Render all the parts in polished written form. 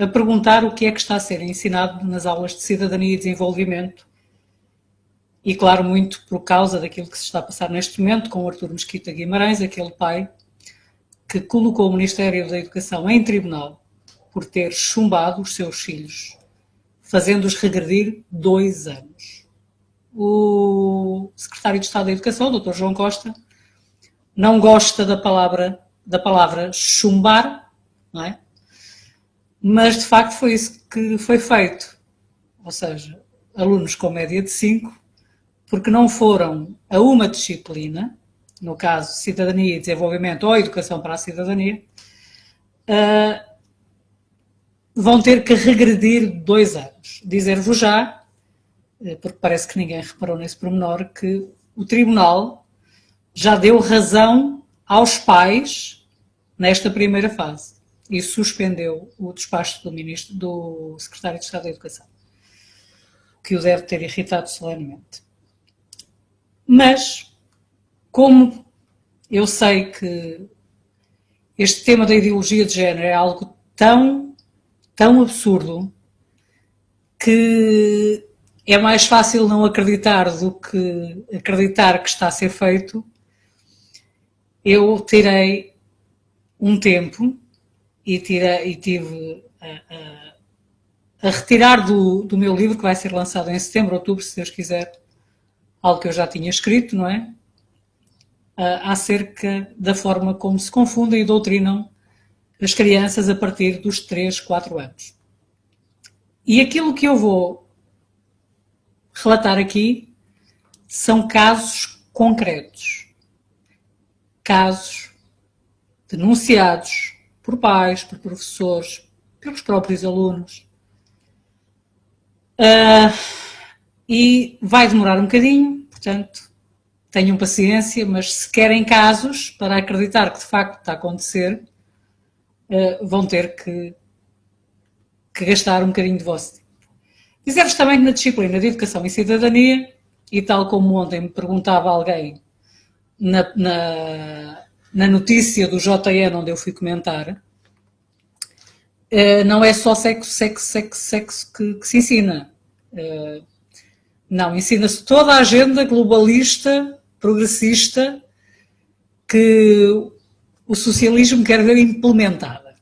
a perguntar o que é que está a ser ensinado nas aulas de cidadania e desenvolvimento. E claro, muito por causa daquilo que se está a passar neste momento com o Artur Mesquita Guimarães, aquele pai que colocou o Ministério da Educação em tribunal por ter chumbado os seus filhos, fazendo-os regredir 2 anos. O secretário de Estado da Educação, o Dr. João Costa, não gosta da palavra chumbar, não é? Mas de facto foi isso que foi feito. Ou seja, alunos com média de 5, porque não foram a uma disciplina, no caso Cidadania e Desenvolvimento ou Educação para a Cidadania, vão ter que regredir 2 anos. Dizer-vos já, porque parece que ninguém reparou nesse pormenor, que o Tribunal já deu razão aos pais nesta primeira fase e suspendeu o despacho do Secretário de Estado da Educação, que o deve ter irritado solenemente. Mas, como eu sei que este tema da ideologia de género é algo tão absurdo que é mais fácil não acreditar do que acreditar que está a ser feito, eu tirei um tempo e tive a retirar do meu livro, que vai ser lançado em setembro, outubro, se Deus quiser, algo que eu já tinha escrito, não é? Acerca da forma como se confundem e doutrinam as crianças a partir dos 3, 4 anos. E aquilo que eu vou relatar aqui são casos concretos. Casos denunciados por pais, por professores, pelos próprios alunos. E vai demorar um bocadinho, portanto, tenham paciência, mas se querem casos para acreditar que de facto está a acontecer, vão ter que gastar um bocadinho de vosso tempo. Dizer-vos também que na disciplina de Educação e Cidadania, e tal como ontem me perguntava alguém na notícia do JN onde eu fui comentar, não é só sexo que se ensina. Não, ensina-se toda a agenda globalista, progressista, que o socialismo quer ver implementada.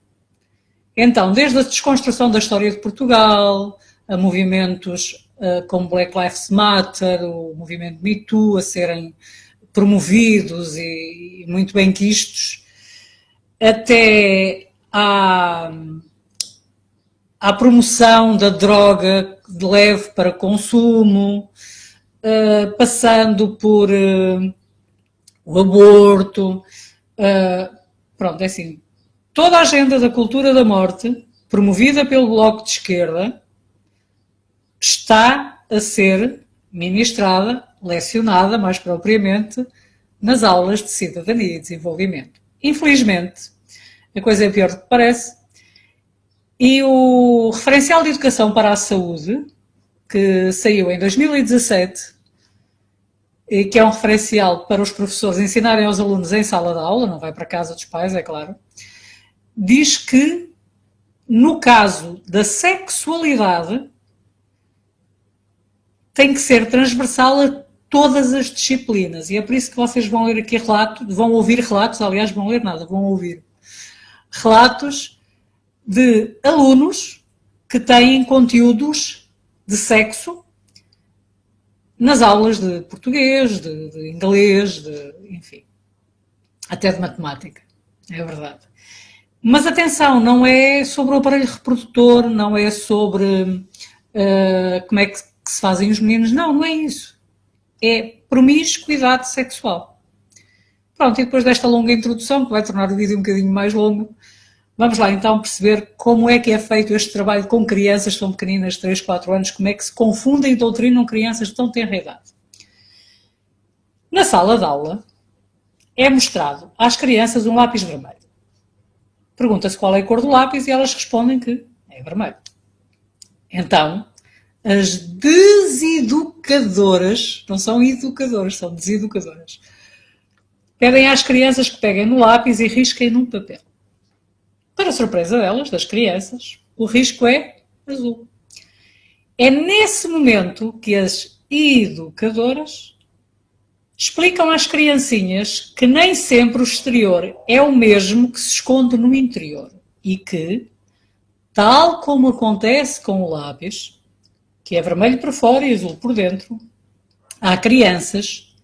Então, desde a desconstrução da história de Portugal, a movimentos como Black Lives Matter, o movimento Me Too a serem promovidos e muito bem quistos, até à promoção da droga de leve para consumo, passando por o aborto, pronto, é assim, toda a agenda da cultura da morte, promovida pelo Bloco de Esquerda, está a ser ministrada, lecionada, mais propriamente, nas aulas de cidadania e desenvolvimento. Infelizmente, a coisa é pior do que parece, e o referencial de educação para a saúde, que saiu em 2017, e que é um referencial para os professores ensinarem aos alunos em sala de aula, não vai para a casa dos pais, é claro, diz que, no caso da sexualidade, tem que ser transversal a todas as disciplinas. E é por isso que vocês vão ler aqui vão ouvir relatos, aliás, vão ler nada, vão ouvir relatos de alunos que têm conteúdos de sexo nas aulas de português, de inglês, enfim, até de matemática, é verdade. Mas atenção, não é sobre o aparelho reprodutor, não é sobre como é que se fazem os meninos, não é isso. É promiscuidade sexual. Pronto, e depois desta longa introdução, que vai tornar o vídeo um bocadinho mais longo, vamos lá então perceber como é que é feito este trabalho com crianças tão pequeninas, 3, 4 anos, como é que se confundem e doutrinam crianças de tão tenra idade. Na sala de aula é mostrado às crianças um lápis vermelho. Pergunta-se qual é a cor do lápis e elas respondem que é vermelho. Então, as deseducadoras, não são educadoras, são deseducadoras, pedem às crianças que peguem no lápis e risquem num papel. Para surpresa delas, das crianças, o risco é azul. É nesse momento que as educadoras explicam às criancinhas que nem sempre o exterior é o mesmo que se esconde no interior e que, tal como acontece com o lápis, que é vermelho por fora e azul por dentro, há crianças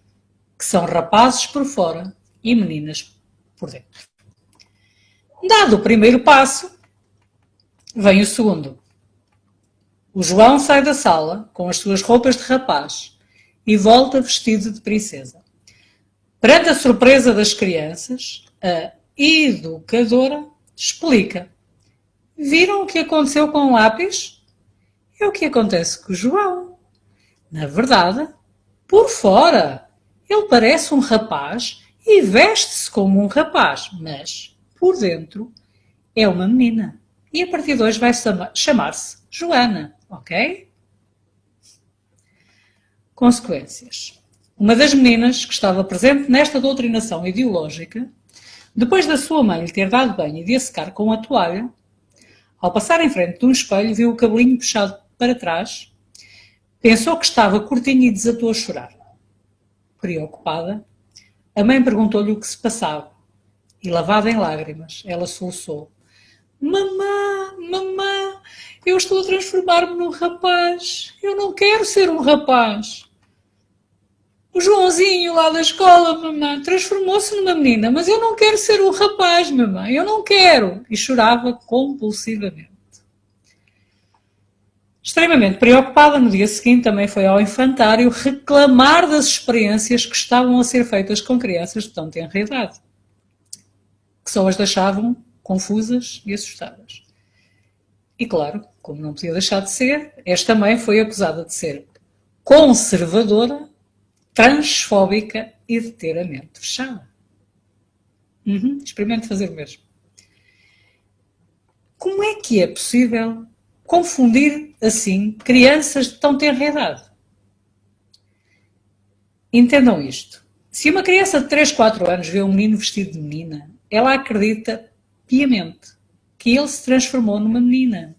que são rapazes por fora e meninas por dentro. Dado o primeiro passo, vem o segundo. O João sai da sala com as suas roupas de rapaz e volta vestido de princesa. Perante a surpresa das crianças, a educadora explica. Viram o que aconteceu com o lápis? É o que acontece com o João. Na verdade, por fora, ele parece um rapaz e veste-se como um rapaz, mas por dentro é uma menina. E a partir de hoje vai chamar-se Joana, ok? Consequências. Uma das meninas que estava presente nesta doutrinação ideológica, depois da sua mãe lhe ter dado banho e de a secar com a toalha, ao passar em frente de um espelho, viu o cabelinho puxado para trás, pensou que estava curtinho e desatou a chorar. Preocupada, a mãe perguntou-lhe o que se passava e, lavada em lágrimas, ela soluçou. Mamã, mamã, eu estou a transformar-me num rapaz. Eu não quero ser um rapaz. O Joãozinho lá da escola, mamã, transformou-se numa menina, mas eu não quero ser um rapaz, mamã, eu não quero. E chorava compulsivamente. Extremamente preocupada, no dia seguinte também foi ao infantário reclamar das experiências que estavam a ser feitas com crianças de tão tenra idade, que só as deixavam confusas e assustadas. E claro, como não podia deixar de ser, esta mãe foi acusada de ser conservadora, transfóbica e de ter a mente fechada. Experimente fazer o mesmo. Como é que é possível confundir assim crianças de tão tenra idade? Entendam isto. Se uma criança de 3, 4 anos vê um menino vestido de menina, ela acredita piamente que ele se transformou numa menina.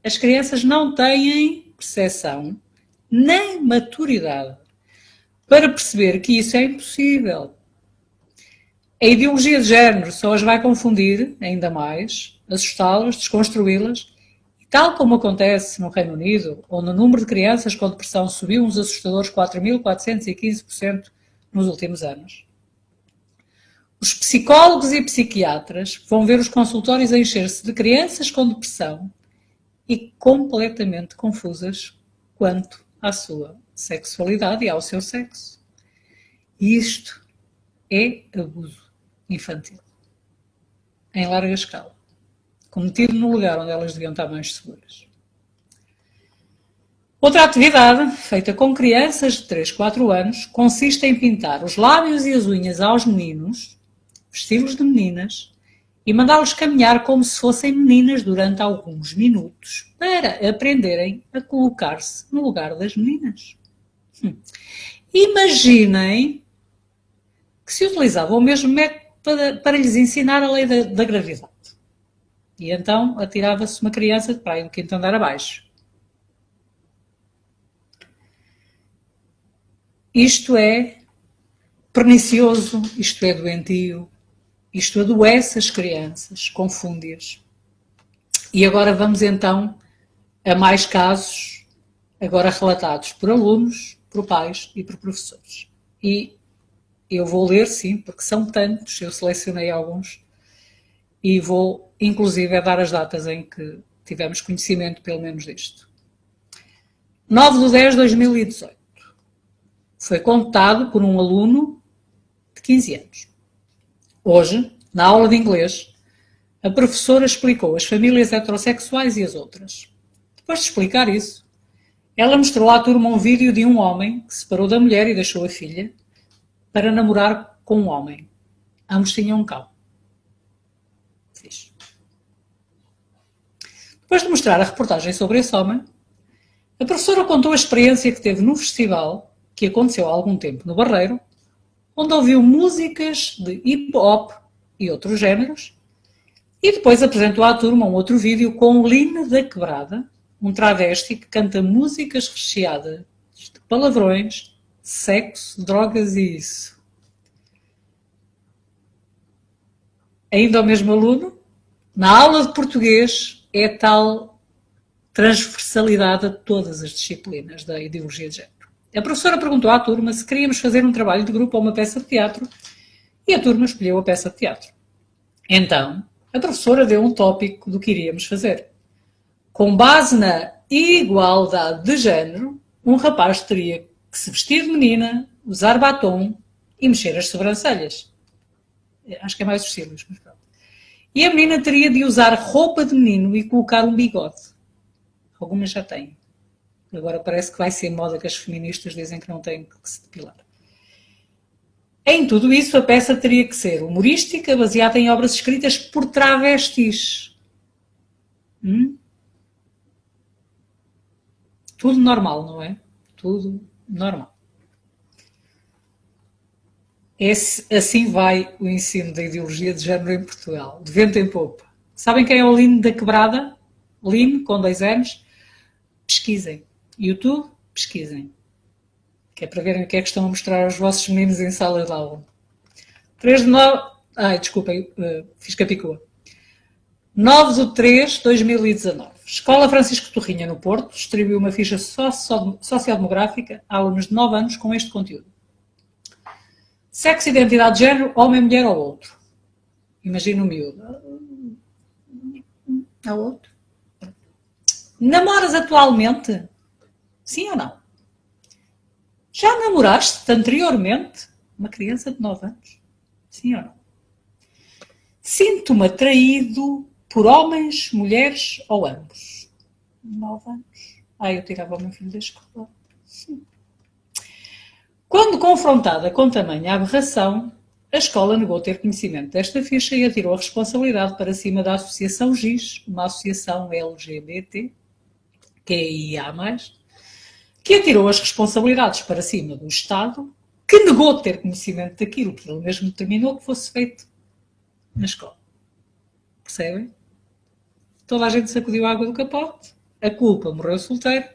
As crianças não têm percepção nem maturidade para perceber que isso é impossível. A ideologia de género só as vai confundir ainda mais, assustá-las, desconstruí-las, e tal como acontece no Reino Unido, onde o número de crianças com depressão subiu uns assustadores 4.415% nos últimos anos. Os psicólogos e psiquiatras vão ver os consultórios a encher-se de crianças com depressão e completamente confusas quanto à sua sexualidade e ao seu sexo. E isto é abuso infantil, em larga escala, cometido no lugar onde elas deviam estar mais seguras. Outra atividade feita com crianças de 3, 4 anos consiste em pintar os lábios e as unhas aos meninos, vesti-los de meninas e mandá-los caminhar como se fossem meninas durante alguns minutos para aprenderem a colocar-se no lugar das meninas. Imaginem que se utilizava o mesmo método para lhes ensinar a lei da gravidade. E então atirava-se uma criança de praia do quinto andar abaixo. Isto é pernicioso, isto é doentio, isto adoece as crianças, confunde-as. E agora vamos então a mais casos, agora relatados por alunos, por pais e por professores. E eu vou ler, sim, porque são tantos, eu selecionei alguns, e vou, inclusive, dar as datas em que tivemos conhecimento, pelo menos, disto. 9/10/2018. Foi contado por um aluno de 15 anos. Hoje, na aula de inglês, a professora explicou as famílias heterossexuais e as outras. Depois de explicar isso, ela mostrou à turma um vídeo de um homem que se separou da mulher e deixou a filha para namorar com um homem. Ambos tinham um cão. Fixe. Depois de mostrar a reportagem sobre esse homem, a professora contou a experiência que teve num festival que aconteceu há algum tempo no Barreiro, onde ouviu músicas de hip-hop e outros géneros, E depois apresentou à turma um outro vídeo com Line da Quebrada, um travesti que canta músicas recheadas de palavrões, sexo, drogas e isso. Ainda o mesmo aluno, na aula de português, é tal transversalidade a todas as disciplinas da ideologia de género. A professora perguntou à turma se queríamos fazer um trabalho de grupo ou uma peça de teatro e a turma escolheu a peça de teatro. Então, a professora deu um tópico do que iríamos fazer. Com base na igualdade de género, um rapaz teria que se vestir de menina, usar batom e mexer as sobrancelhas. Acho que é mais os cílios, mas pronto. E a menina teria de usar roupa de menino e colocar um bigode. Algumas já têm. Agora parece que vai ser moda que as feministas dizem que não têm que se depilar. Em tudo isso, a peça teria que ser humorística, baseada em obras escritas por travestis. Tudo normal, não é? Tudo normal. Assim vai o ensino da ideologia de género em Portugal, de vento em popa. Sabem quem é o Line da Quebrada? Line, com 2 N's. Pesquisem. YouTube, pesquisem. Que é para verem o que é que estão a mostrar aos vossos meninos em sala de aula. 3 de 9... Ai, desculpem, fiz capicua. 9 de 3 de 2019. Escola Francisco Torrinha, no Porto, distribuiu uma ficha sociodemográfica a alunos de 9 anos com este conteúdo. Sexo, identidade de género, homem, mulher ou outro. Imagina o miúdo. Há outro. Namoras atualmente? Sim ou não? Já namoraste anteriormente uma criança de 9 anos? Sim ou não? Sinto-me atraído por homens, mulheres ou ambos? 9 anos. Eu tirava o meu filho da escola. Sim. Quando confrontada com tamanha aberração, a escola negou ter conhecimento desta ficha e atirou a responsabilidade para cima da Associação GIS, uma associação LGBT, QIA+, que atirou as responsabilidades para cima do Estado, que negou ter conhecimento daquilo que ele mesmo determinou que fosse feito na escola. Percebem? Toda a gente sacudiu a água do capote, a culpa morreu solteiro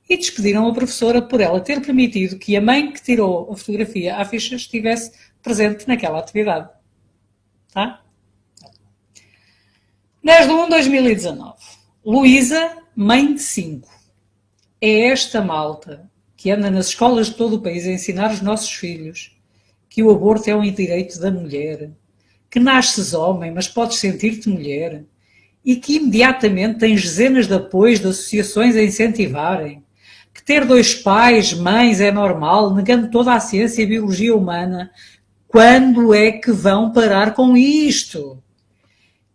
e despediram a professora por ela ter permitido que a mãe que tirou a fotografia à ficha estivesse presente naquela atividade. Tá? 10 de 1 de 2019. Luísa, mãe de 5. É esta malta que anda nas escolas de todo o país a ensinar os nossos filhos que o aborto é um direito da mulher, que nasces homem, mas podes sentir-te mulher, e que imediatamente tens dezenas de apoios de associações a incentivarem, que ter 2 pais, mães é normal, negando toda a ciência e a biologia humana. Quando é que vão parar com isto?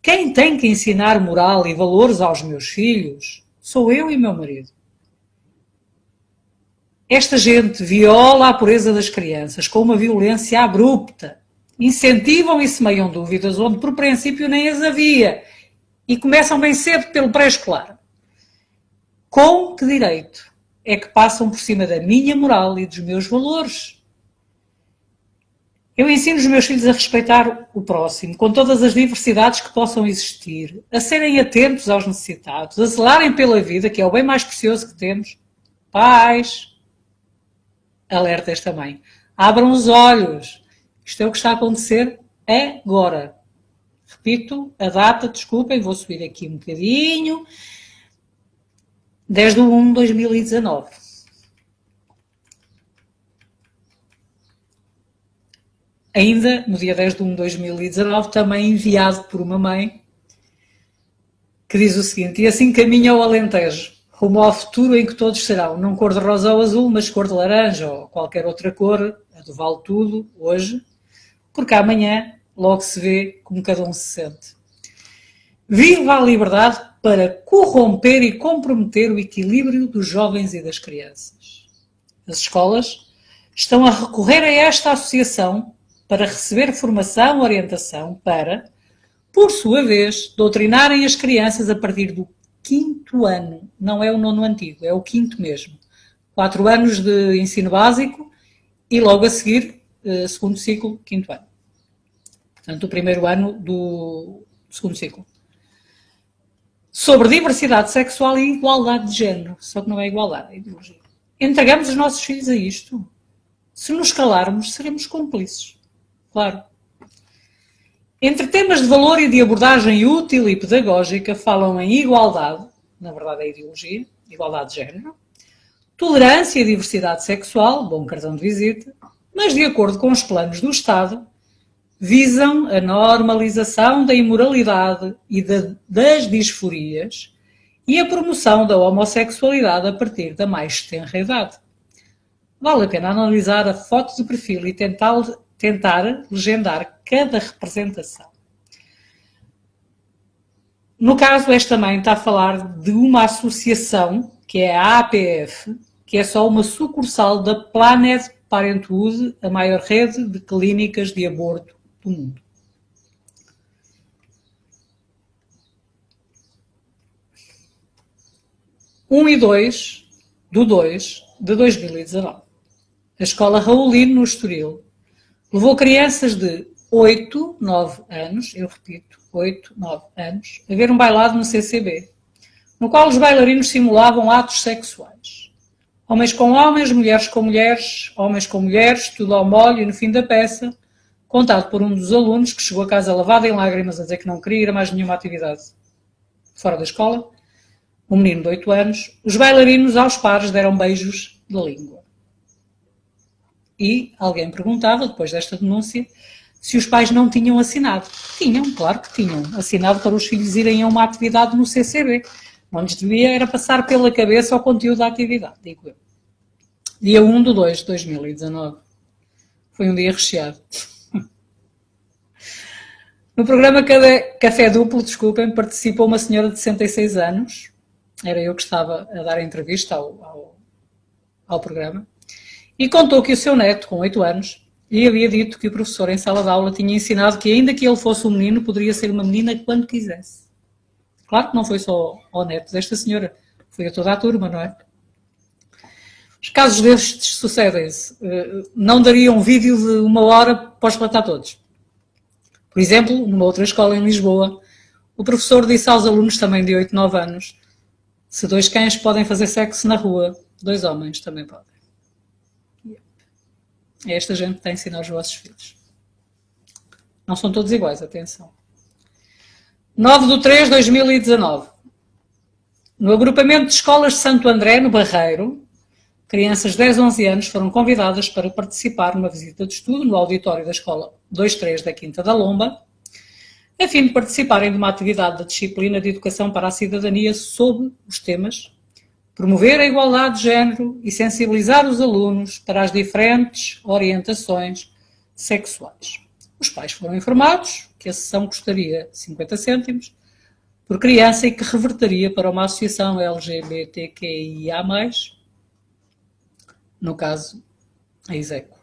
Quem tem que ensinar moral e valores aos meus filhos sou eu e meu marido. Esta gente viola a pureza das crianças com uma violência abrupta. Incentivam e semeiam dúvidas onde por princípio nem as havia e começam bem cedo pelo pré-escolar. Com que direito é que passam por cima da minha moral e dos meus valores? Eu ensino os meus filhos a respeitar o próximo, com todas as diversidades que possam existir, a serem atentos aos necessitados, a zelarem pela vida, que é o bem mais precioso que temos. Pais, alerta esta mãe, abram os olhos. Isto é o que está a acontecer agora. Repito, a data, desculpem, vou subir aqui um bocadinho. 10 de 1 de 2019. Ainda no dia 10 de 1 de 2019, também enviado por uma mãe, que diz o seguinte: e assim caminha o Alentejo, rumo ao futuro em que todos serão, não cor de rosa ou azul, mas cor de laranja ou qualquer outra cor, a do vale tudo, hoje, porque amanhã logo se vê como cada um se sente. Viva a liberdade para corromper e comprometer o equilíbrio dos jovens e das crianças. As escolas estão a recorrer a esta associação para receber formação, orientação, para, por sua vez, doutrinarem as crianças a partir do 5º ano. Não é o 9º antigo, é o 5º mesmo. 4 anos de ensino básico e logo a seguir, 2º ciclo, 5º ano. Portanto, o 1º ano do 2º ciclo. sobre diversidade sexual e igualdade de género. Só que não é igualdade, é ideologia. Entregamos os nossos filhos a isto? Se nos calarmos, seremos cúmplices. Claro. Entre temas de valor e de abordagem útil e pedagógica, falam em igualdade, na verdade é ideologia, igualdade de género, tolerância e diversidade sexual, bom cartão de visita, mas de acordo com os planos do Estado, visam a normalização da imoralidade e das disforias e a promoção da homossexualidade a partir da mais tenra idade. Vale a pena analisar a foto de perfil e tentar legendar cada representação. No caso, esta mãe está a falar de uma associação, que é a APF, que é só uma sucursal da Planned Parenthood, a maior rede de clínicas de aborto do mundo. E 2 de 2019. A escola Raulino, no Estoril, levou crianças de 8, 9 anos, eu repito, 8, 9 anos, a ver um bailado no CCB, no qual os bailarinos simulavam atos sexuais. Homens com homens, mulheres com mulheres, homens com mulheres, tudo ao molho e no fim da peça, contado por um dos alunos que chegou a casa lavado em lágrimas a dizer que não queria ir a mais nenhuma atividade fora da escola, um menino de 8 anos, os bailarinos aos pares deram beijos de língua. E alguém perguntava, depois desta denúncia, se os pais não tinham assinado. Tinham, claro que tinham, assinado para os filhos irem a uma atividade no CCB. Não lhes devia era passar pela cabeça o conteúdo da atividade, digo eu. Dia 1/2 de 2019. Foi um dia recheado. No programa Café Duplo, desculpem, participou uma senhora de 66 anos. Era eu que estava a dar a entrevista ao programa. E contou que o seu neto, com 8 anos, lhe havia dito que o professor em sala de aula tinha ensinado que ainda que ele fosse um menino, poderia ser uma menina quando quisesse. Claro que não foi só ao neto desta senhora, foi a toda a turma, não é? Os casos destes sucedem-se. Não daria um vídeo de 1 hora para os relatar todos. Por exemplo, numa outra escola em Lisboa, o professor disse aos alunos também de 8, 9 anos: se 2 cães podem fazer sexo na rua, 2 homens também podem. É esta gente que tem a ensinar os vossos filhos. Não são todos iguais, atenção. 9/3 de 2019. No agrupamento de escolas de Santo André, no Barreiro, crianças de 10, 11 anos foram convidadas para participar numa visita de estudo no auditório da escola 2/3 da Quinta da Lomba, a fim de participarem de uma atividade da disciplina de Educação para a Cidadania sob os temas promover a igualdade de género e sensibilizar os alunos para as diferentes orientações sexuais. Os pais foram informados que a sessão custaria 50 cêntimos por criança e que reverteria para uma associação LGBTQIA+, no caso, a Execo.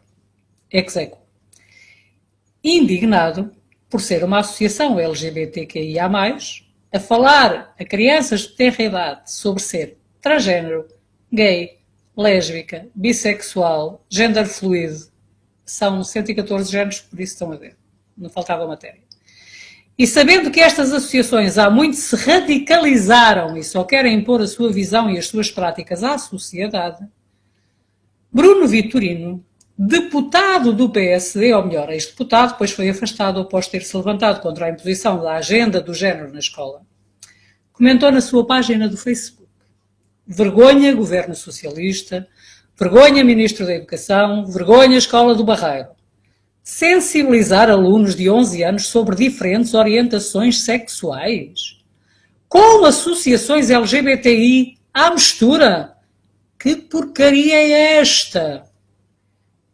Indignado por ser uma associação LGBTQIA+, a falar a crianças de tenra idade sobre ser transgênero, gay, lésbica, bissexual, gender fluido, são 114 géneros, por isso estão a ver, não faltava matéria. E sabendo que estas associações há muito se radicalizaram e só querem impor a sua visão e as suas práticas à sociedade, Bruno Vitorino, deputado do PSD, ou melhor, ex-deputado, pois foi afastado após ter se levantado contra a imposição da agenda do género na escola, comentou na sua página do Facebook: vergonha, governo socialista, vergonha, ministro da Educação, vergonha, escola do Barreiro. Sensibilizar alunos de 11 anos sobre diferentes orientações sexuais, com associações LGBTI à mistura. Que porcaria é esta?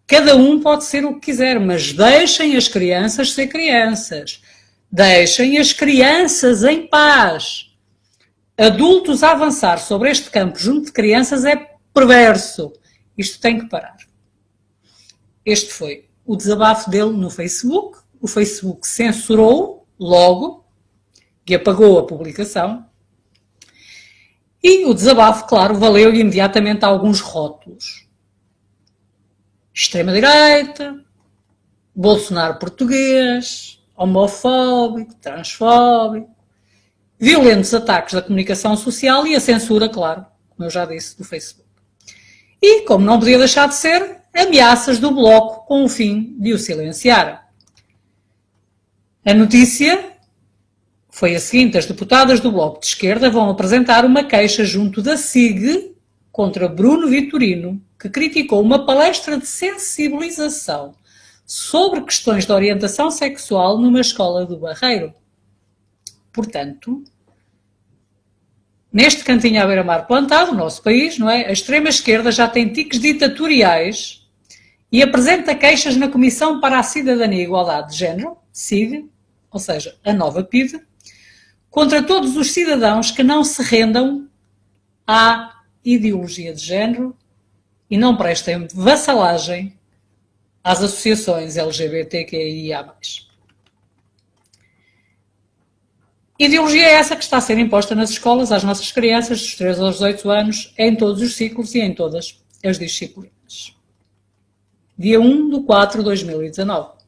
Cada um pode ser o que quiser, mas deixem as crianças ser crianças. Deixem as crianças em paz. Adultos a avançar sobre este campo junto de crianças é perverso. Isto tem que parar. Este foi o desabafo dele no Facebook. O Facebook censurou logo e apagou a publicação. E o desabafo, claro, valeu-lhe imediatamente alguns rótulos. Extrema-direita, Bolsonaro português, homofóbico, transfóbico. violentos ataques da comunicação social e a censura, claro, como eu já disse, do Facebook. E, como não podia deixar de ser, ameaças do Bloco com o fim de o silenciar. A notícia foi a seguinte: as deputadas do Bloco de Esquerda vão apresentar uma queixa junto da SIG contra Bruno Vitorino, que criticou uma palestra de sensibilização sobre questões de orientação sexual numa escola do Barreiro. Portanto, neste cantinho à beira-mar plantado, no nosso país, não é? A extrema-esquerda já tem tiques ditatoriais e apresenta queixas na Comissão para a Cidadania e Igualdade de Género, SIG, ou seja, a nova PIDE, contra todos os cidadãos que não se rendam à ideologia de género e não prestem vassalagem às associações LGBTQIA+. Ideologia é essa que está a ser imposta nas escolas às nossas crianças dos 3 aos 18 anos, em todos os ciclos e em todas as disciplinas. Dia 1/4/2019.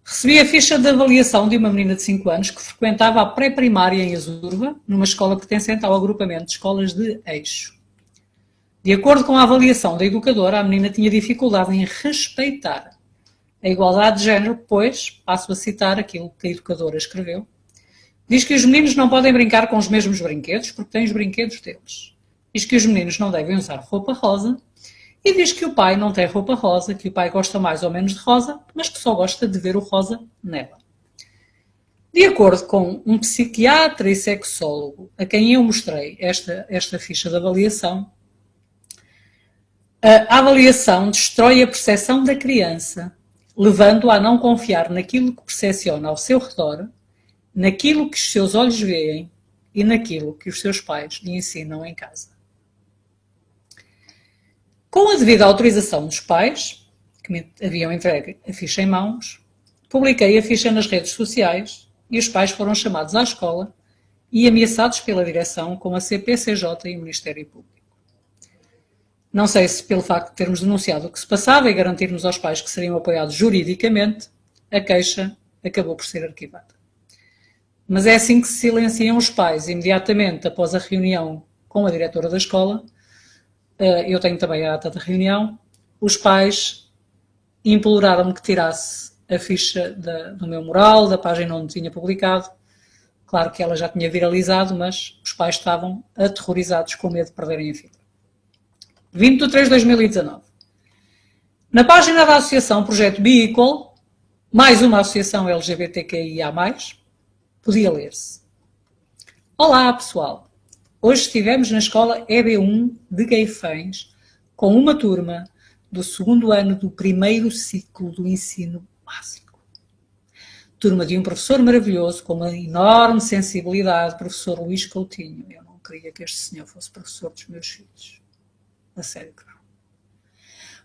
Recebi a ficha de avaliação de uma menina de 5 anos que frequentava a pré-primária em Azurva, numa escola pertencente ao agrupamento de escolas de Eixo. De acordo com a avaliação da educadora, a menina tinha dificuldade em respeitar a igualdade de género, pois, passo a citar aquilo que a educadora escreveu, diz que os meninos não podem brincar com os mesmos brinquedos porque têm os brinquedos deles. Diz que os meninos não devem usar roupa rosa e diz que o pai não tem roupa rosa, que o pai gosta mais ou menos de rosa, mas que só gosta de ver o rosa nela. De acordo com um psiquiatra e sexólogo a quem eu mostrei esta ficha de avaliação, a avaliação destrói a percepção da criança, levando-a a não confiar naquilo que percepciona ao seu redor, naquilo que os seus olhos veem e naquilo que os seus pais lhe ensinam em casa. Com a devida autorização dos pais, que me haviam entregue a ficha em mãos, publiquei a ficha nas redes sociais e os pais foram chamados à escola e ameaçados pela direção com a CPCJ e o Ministério Público. Não sei se pelo facto de termos denunciado o que se passava e garantirmos aos pais que seriam apoiados juridicamente, a queixa acabou por ser arquivada. Mas é assim que se silenciam os pais, imediatamente após a reunião com a diretora da escola. Eu tenho também a ata da reunião. Os pais imploraram-me que tirasse a ficha do meu mural, da página onde tinha publicado. Claro que ela já tinha viralizado, mas os pais estavam aterrorizados com medo de perderem a fita. 20/3/2019. Na página da Associação Projeto Be Equal, mais uma associação LGBTQIA+, podia ler-se: olá pessoal, hoje estivemos na escola EB1 de Gueifães com uma turma do 2º ano do 1º ciclo do ensino básico. Turma de um professor maravilhoso com uma enorme sensibilidade, professor Luís Coutinho. Eu não queria que este senhor fosse professor dos meus filhos. A sério que não.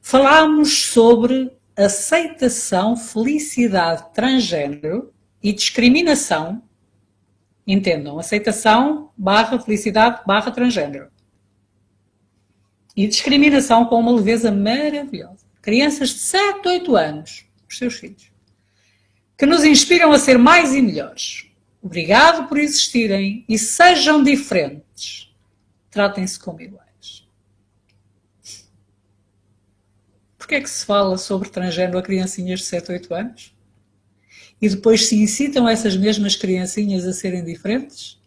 Falámos sobre aceitação, felicidade transgênero e discriminação. Entendam, aceitação / felicidade / transgênero. E discriminação com uma leveza maravilhosa. Crianças de 7, 8 anos, os seus filhos, que nos inspiram a ser mais e melhores. Obrigado por existirem e sejam diferentes. Tratem-se como iguais. Porquê é que se fala sobre transgênero a criancinhas de 7, 8 anos? E depois se incitam essas mesmas criancinhas a serem diferentes?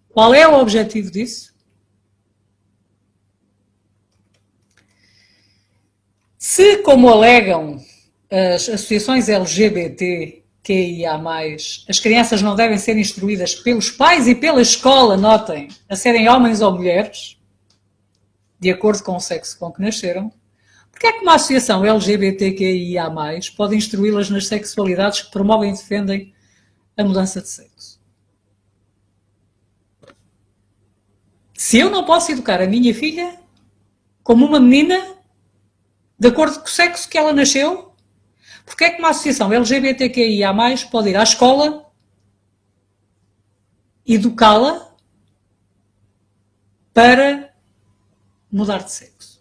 Qual é o objetivo disso? Se, como alegam as associações LGBTQIA+, as crianças não devem ser instruídas pelos pais e pela escola, notem, a serem homens ou mulheres, de acordo com o sexo com que nasceram, porque é que uma associação LGBTQIA+, pode instruí-las nas sexualidades que promovem e defendem a mudança de sexo? Se eu não posso educar a minha filha como uma menina, de acordo com o sexo que ela nasceu, porque é que uma associação LGBTQIA+, pode ir à escola, educá-la para mudar de sexo?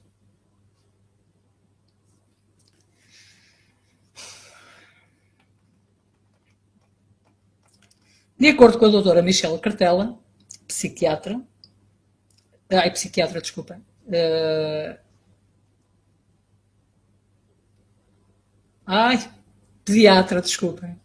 De acordo com a doutora Michelle Cartella, psiquiatra, desculpa, pediatra, desculpem.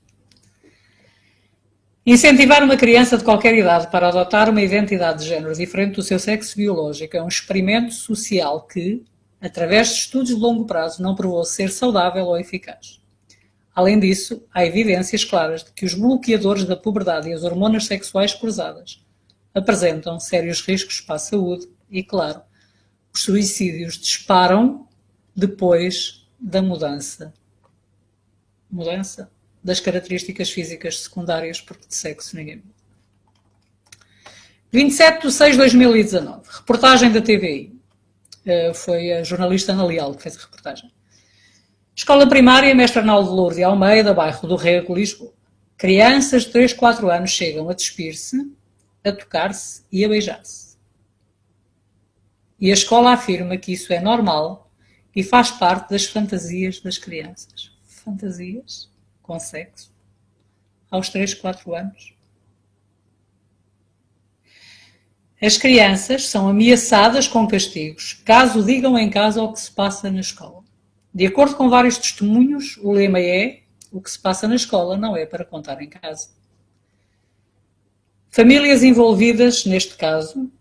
Incentivar uma criança de qualquer idade para adotar uma identidade de género diferente do seu sexo biológico é um experimento social que, através de estudos de longo prazo, não provou ser saudável ou eficaz. Além disso, há evidências claras de que os bloqueadores da puberdade e as hormonas sexuais cruzadas apresentam sérios riscos para a saúde e, claro, os suicídios disparam depois da mudança das características físicas secundárias, porque de sexo ninguém muda. 27/6/2019, reportagem da TVI. Foi a jornalista Ana Leal que fez a reportagem. Escola primária Mestre Arnaldo de Lourdes de Almeida, bairro do Rego, Lisboa. Crianças de 3, 4 anos chegam a despir-se, a tocar-se e a beijar-se. E a escola afirma que isso é normal e faz parte das fantasias das crianças. Fantasias com sexo aos 3, 4 anos. As crianças são ameaçadas com castigos caso digam em casa o que se passa na escola. De acordo com vários testemunhos, o lema é: o que se passa na escola não é para contar em casa. Famílias envolvidas neste caso,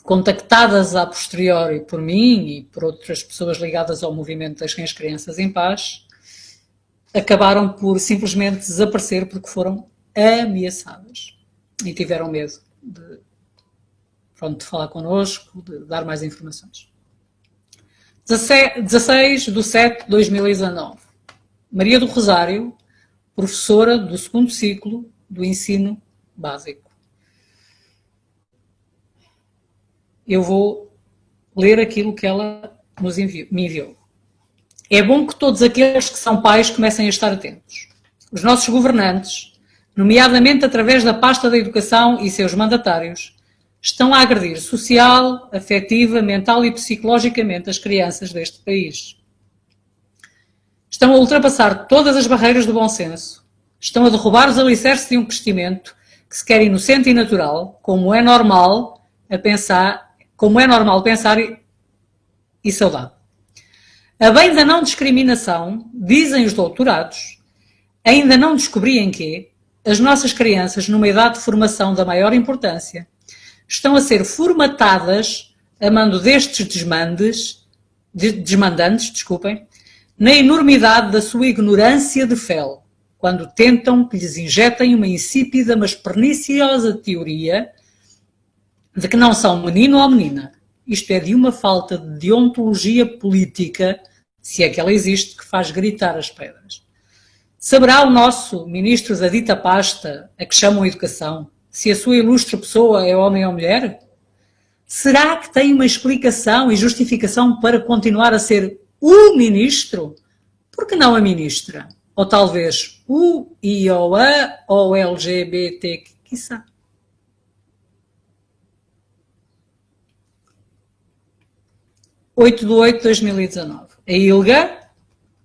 contactadas a posteriori por mim e por outras pessoas ligadas ao movimento Deixem as Crianças em Paz, acabaram por simplesmente desaparecer porque foram ameaçadas e tiveram medo de falar connosco, de dar mais informações. 16/7/2019. Maria do Rosário, professora do 2º ciclo do ensino básico. Eu vou ler aquilo que ela me enviou. É bom que todos aqueles que são pais comecem a estar atentos. Os nossos governantes, nomeadamente através da pasta da educação e seus mandatários, estão a agredir social, afetiva, mental e psicologicamente as crianças deste país. Estão a ultrapassar todas as barreiras do bom senso. Estão a derrubar os alicerces de um crescimento que se quer inocente e natural, como é normal pensar e saudável. A bem da não discriminação, dizem os doutorados, ainda não descobri em quê, as nossas crianças, numa idade de formação da maior importância, estão a ser formatadas a mando destes desmandantes, na enormidade da sua ignorância de fel, quando tentam que lhes injetem uma insípida mas perniciosa teoria de que não são menino ou menina. Isto é de uma falta de deontologia política, se é que ela existe, que faz gritar as pedras. Saberá o nosso ministro da dita pasta, a que chamam educação, se a sua ilustre pessoa é homem ou mulher? Será que tem uma explicação e justificação para continuar a ser o ministro? Por que não a ministra? Ou talvez o, I ou a, ou LGBT, quiçá. – 8/8/2019. A ILGA,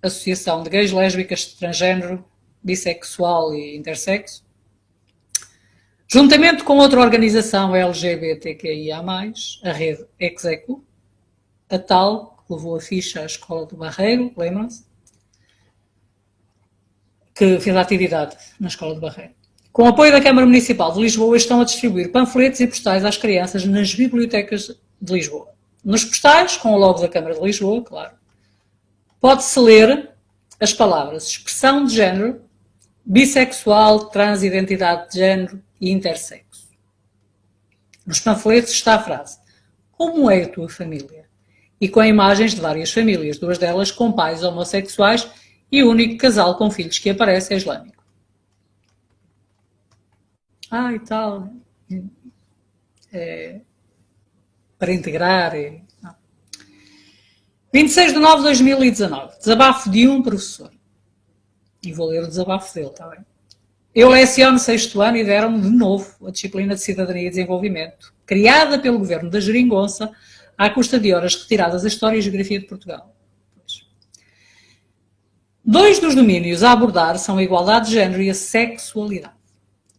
Associação de Gays, Lésbicas, Transgênero, Bissexual e Intersexo, juntamente com outra organização LGBTQIA+, a rede Execo, a tal que levou a ficha à Escola do Barreiro, lembram-se? Que fez a atividade na Escola do Barreiro. Com o apoio da Câmara Municipal de Lisboa, estão a distribuir panfletos e postais às crianças nas bibliotecas de Lisboa. Nos postais, com o logo da Câmara de Lisboa, claro, pode-se ler as palavras expressão de género, bissexual, transidentidade de género e intersexo. Nos panfletos está a frase: como é a tua família? E com imagens de várias famílias, duas delas com pais homossexuais e o único casal com filhos que aparece é islâmico. E tal. Para integrar. 26/9/2019. Desabafo de um professor. E vou ler o desabafo dele, está bem? Eu leciono 6º ano e deram-me de novo a disciplina de Cidadania e Desenvolvimento, criada pelo governo da Geringonça, à custa de horas retiradas da História e Geografia de Portugal. Dois dos domínios a abordar são a igualdade de género e a sexualidade.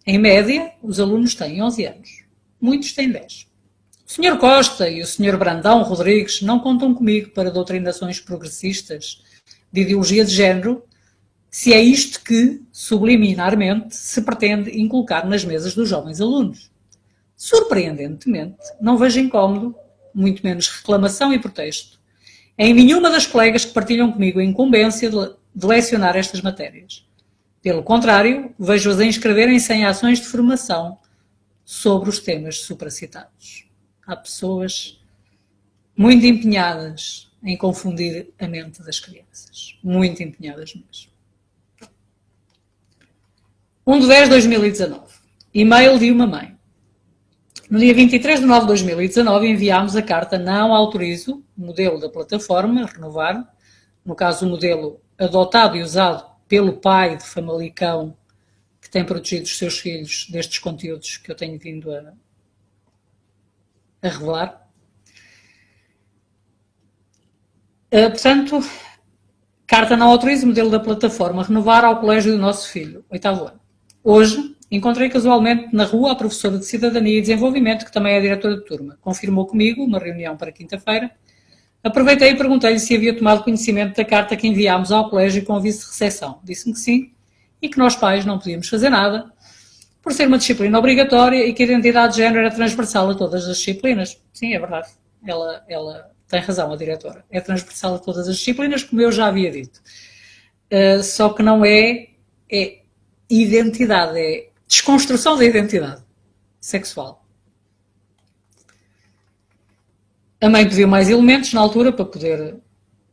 Em média, os alunos têm 11 anos. Muitos têm 10. O Sr. Costa e o Sr. Brandão Rodrigues não contam comigo para doutrinações progressistas de ideologia de género, se é isto que, subliminarmente, se pretende inculcar nas mesas dos jovens alunos. Surpreendentemente, não vejo incómodo, muito menos reclamação e protesto, em nenhuma das colegas que partilham comigo a incumbência de lecionar estas matérias. Pelo contrário, vejo-as a inscreverem-se em ações de formação sobre os temas supracitados. Há pessoas muito empenhadas em confundir a mente das crianças. Muito empenhadas mesmo. 1/10/2019. E-mail de uma mãe. No dia 23/9/2019 enviámos a carta "Não autorizo" o modelo da plataforma Renovar, no caso o modelo adotado e usado pelo pai de Famalicão que tem protegido os seus filhos destes conteúdos que eu tenho vindo a revelar. Portanto, carta "Não autorizo" o modelo da plataforma Renovar ao colégio do nosso filho, 8º ano. Hoje, encontrei casualmente na rua a professora de Cidadania e Desenvolvimento, que também é a diretora de turma. Confirmou comigo uma reunião para quinta-feira. Aproveitei e perguntei-lhe se havia tomado conhecimento da carta que enviámos ao colégio com aviso de recepção. Disse-me que sim e que nós pais não podíamos fazer nada, por ser uma disciplina obrigatória e que a identidade de género era transversal a todas as disciplinas. Sim, é verdade. Ela tem razão, a diretora. É transversal a todas as disciplinas, como eu já havia dito. Só que não é identidade, é desconstrução da identidade sexual. A mãe pediu mais elementos na altura para poder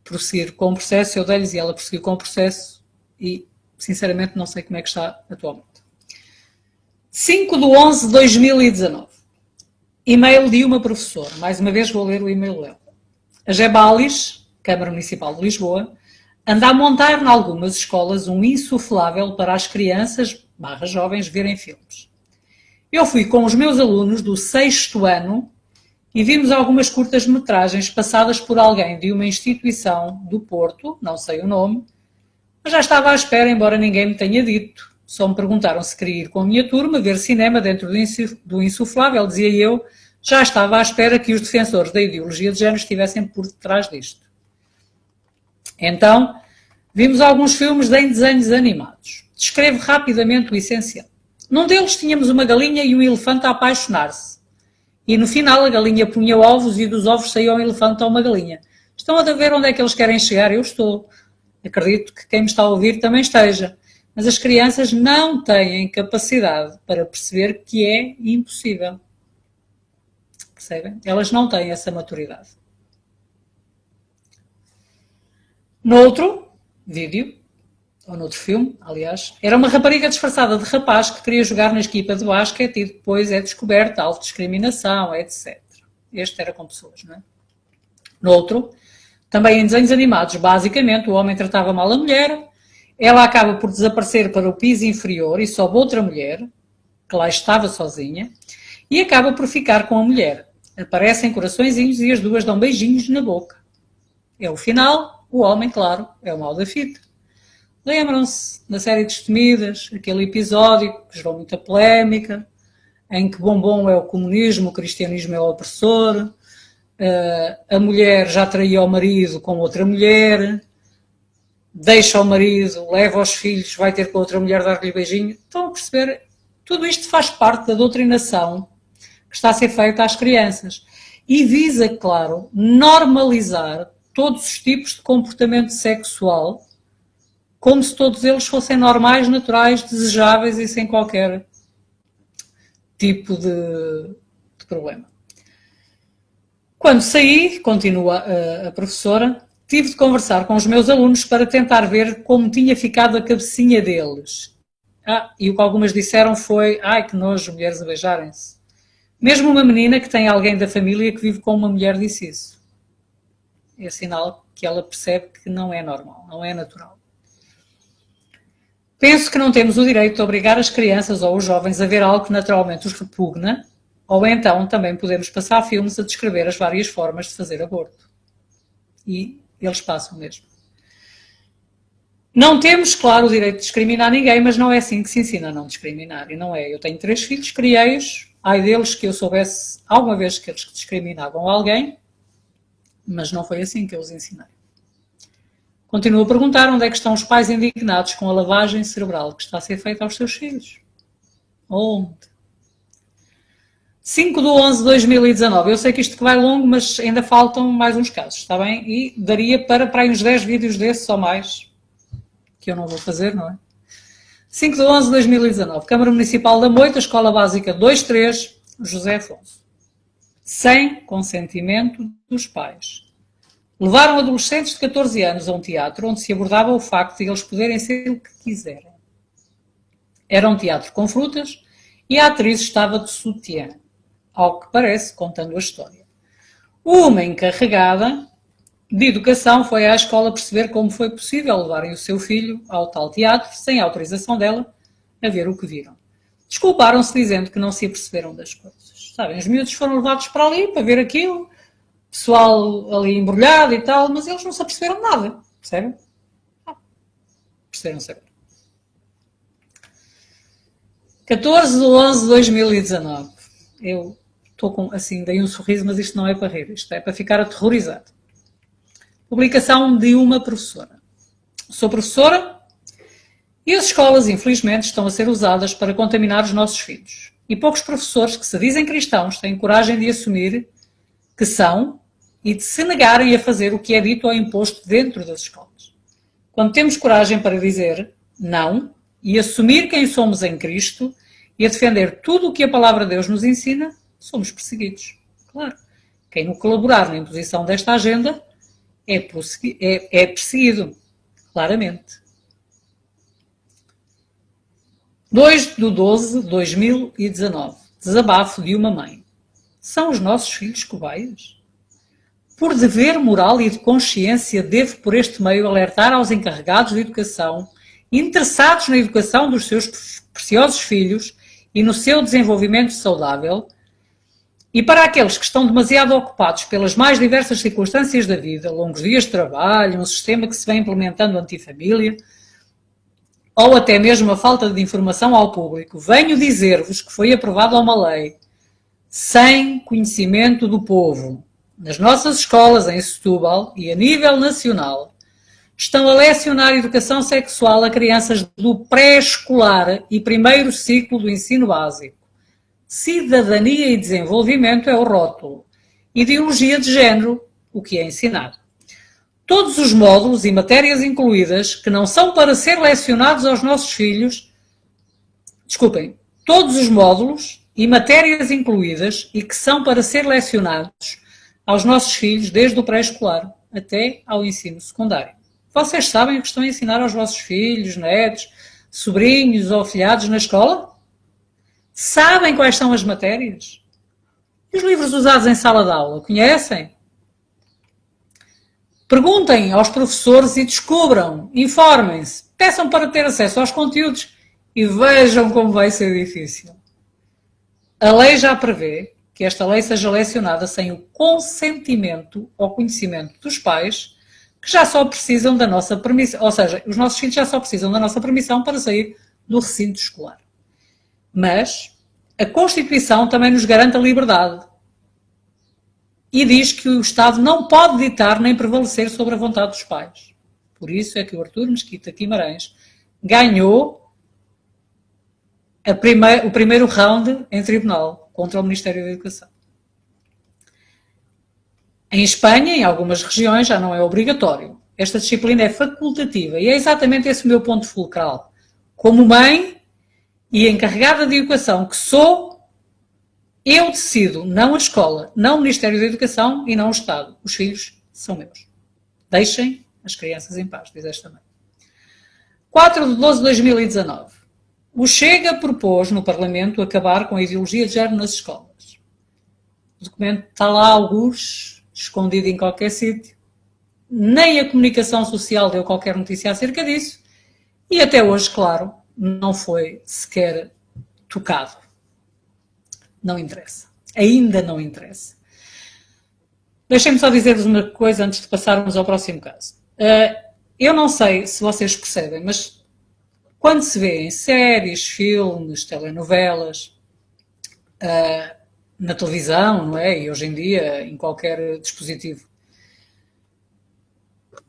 prosseguir com o processo. Eu dei-lhes e ela prosseguiu com o processo e, sinceramente, não sei como é que está atualmente. 5/11/2019. E-mail de uma professora. Mais uma vez vou ler o e-mail dela. A Gebalis, Câmara Municipal de Lisboa, anda a montar em algumas escolas um insuflável para as crianças/jovens verem filmes. Eu fui com os meus alunos do 6º ano e vimos algumas curtas-metragens passadas por alguém de uma instituição do Porto, não sei o nome, mas já estava à espera, embora ninguém me tenha dito. Só me perguntaram se queria ir com a minha turma ver cinema dentro do insuflável, dizia eu, já estava à espera que os defensores da ideologia de género estivessem por detrás disto. Então, vimos alguns filmes em desenhos animados. Descrevo rapidamente o essencial. Num deles tínhamos uma galinha e um elefante a apaixonar-se. E no final a galinha punha ovos e dos ovos saía um elefante ou uma galinha. Estão a ver onde é que eles querem chegar? Eu estou. Acredito que quem me está a ouvir também esteja. Mas as crianças não têm capacidade para perceber que é impossível. Percebem? Elas não têm essa maturidade. Noutro vídeo, ou noutro filme, aliás, era uma rapariga disfarçada de rapaz que queria jogar na equipa de basquete e depois é descoberta autodiscriminação, etc. Este era com pessoas, não é? Noutro, também em desenhos animados, basicamente, o homem tratava mal a mulher, ela acaba por desaparecer para o piso inferior e sobe outra mulher, que lá estava sozinha, e acaba por ficar com a mulher. Aparecem coraçõezinhos e as duas dão beijinhos na boca. É o final, o homem, claro, é o mal da fita. Lembram-se da série Destemidas, aquele episódio que gerou muita polémica, em que bombom é o comunismo, o cristianismo é o opressor, a mulher já traía o marido com outra mulher, deixa o marido, leva os filhos, vai ter com outra mulher dar-lhe beijinho. Estão a perceber? Tudo isto faz parte da doutrinação que está a ser feita às crianças e visa, claro, normalizar todos os tipos de comportamento sexual como se todos eles fossem normais, naturais, desejáveis e sem qualquer tipo de problema. Quando saí, continua a professora, tive de conversar com os meus alunos para tentar ver como tinha ficado a cabecinha deles. E o que algumas disseram foi, ai que nojo, mulheres a beijarem-se. Mesmo uma menina que tem alguém da família que vive com uma mulher disse isso. É sinal que ela percebe que não é normal, não é natural. Penso que não temos o direito de obrigar as crianças ou os jovens a ver algo que naturalmente os repugna, ou então também podemos passar filmes a descrever as várias formas de fazer aborto. E eles passam mesmo. Não temos, claro, o direito de discriminar ninguém, mas não é assim que se ensina a não discriminar. E não é. Eu tenho 3 filhos, criei-os, ai deles que eu soubesse alguma vez que eles discriminavam alguém, mas não foi assim que eu os ensinei. Continuo a perguntar onde é que estão os pais indignados com a lavagem cerebral que está a ser feita aos seus filhos. Onde? 5/11/2019. Eu sei que isto vai longo, mas ainda faltam mais uns casos, está bem? E daria para aí uns 10 vídeos desses ou mais, que eu não vou fazer, não é? 5/11/2019. Câmara Municipal da Moita, Escola Básica 2-3, José Afonso. Sem consentimento dos pais. Levaram adolescentes de 14 anos a um teatro onde se abordava o facto de eles poderem ser o que quiserem. Era um teatro com frutas e a atriz estava de sutiã, ao que parece, contando a história. Uma encarregada de educação foi à escola perceber como foi possível levarem o seu filho ao tal teatro, sem a autorização dela, a ver o que viram. Desculparam-se dizendo que não se aperceberam das coisas. Sabem, os miúdos foram levados para ali para ver aquilo, pessoal ali embrulhado e tal, mas eles não se aperceberam de nada, percebem? Perceberam saber. 14/11/2019. Eu estou com, assim, dei um sorriso, mas isto não é para rir, isto é para ficar aterrorizado. Publicação de uma professora. Sou professora e as escolas, infelizmente, estão a ser usadas para contaminar os nossos filhos. E poucos professores que se dizem cristãos têm coragem de assumir que são e de se negarem a fazer o que é dito ou imposto dentro das escolas. Quando temos coragem para dizer não e assumir quem somos em Cristo e a defender tudo o que a palavra de Deus nos ensina, somos perseguidos. Claro. Quem não colaborar na imposição desta agenda é perseguido, claramente. 2/12/2019. Desabafo de uma mãe. São os nossos filhos cobaias? Por dever moral e de consciência, devo por este meio alertar aos encarregados de educação, interessados na educação dos seus preciosos filhos e no seu desenvolvimento saudável, e para aqueles que estão demasiado ocupados pelas mais diversas circunstâncias da vida, longos dias de trabalho, um sistema que se vem implementando antifamília, ou até mesmo a falta de informação ao público, venho dizer-vos que foi aprovada uma lei sem conhecimento do povo. Nas nossas escolas em Setúbal e a nível nacional estão a lecionar educação sexual a crianças do pré-escolar e primeiro ciclo do ensino básico. Cidadania e desenvolvimento é o rótulo. Ideologia de género, o que é ensinado. Todos os módulos e matérias incluídas que não são para ser lecionados aos nossos filhos, todos os módulos e matérias incluídas e que são para ser lecionados aos nossos filhos desde o pré-escolar até ao ensino secundário. Vocês sabem o que estão a ensinar aos vossos filhos, netos, sobrinhos ou afilhados na escola? Sabem quais são as matérias? E os livros usados em sala de aula, conhecem? Perguntem aos professores e descubram, informem-se, peçam para ter acesso aos conteúdos e vejam como vai ser difícil. A lei já prevê que esta lei seja lecionada sem o consentimento ou conhecimento dos pais, que já só precisam da nossa permissão, ou seja, os nossos filhos já só precisam da nossa permissão para sair do recinto escolar. Mas a Constituição também nos garante a liberdade e diz que o Estado não pode ditar nem prevalecer sobre a vontade dos pais. Por isso é que o Artur Mesquita Guimarães ganhou o primeiro round em tribunal contra o Ministério da Educação. Em Espanha, em algumas regiões, já não é obrigatório. Esta disciplina é facultativa e é exatamente esse o meu ponto fulcral. Como mãe e encarregada de educação que sou, eu decido, não a escola, não o Ministério da Educação e não o Estado. Os filhos são meus. Deixem as crianças em paz, diz esta mãe. 4/12/2019. O Chega propôs no Parlamento acabar com a ideologia de género nas escolas. O documento está lá, alguns, escondido em qualquer sítio. Nem a comunicação social deu qualquer notícia acerca disso. E até hoje, claro, não foi sequer tocado. Não interessa. Ainda não interessa. Deixem-me só dizer-vos uma coisa antes de passarmos ao próximo caso. Eu não sei se vocês percebem, mas quando se vê em séries, filmes, telenovelas, na televisão, não é? E hoje em dia em qualquer dispositivo,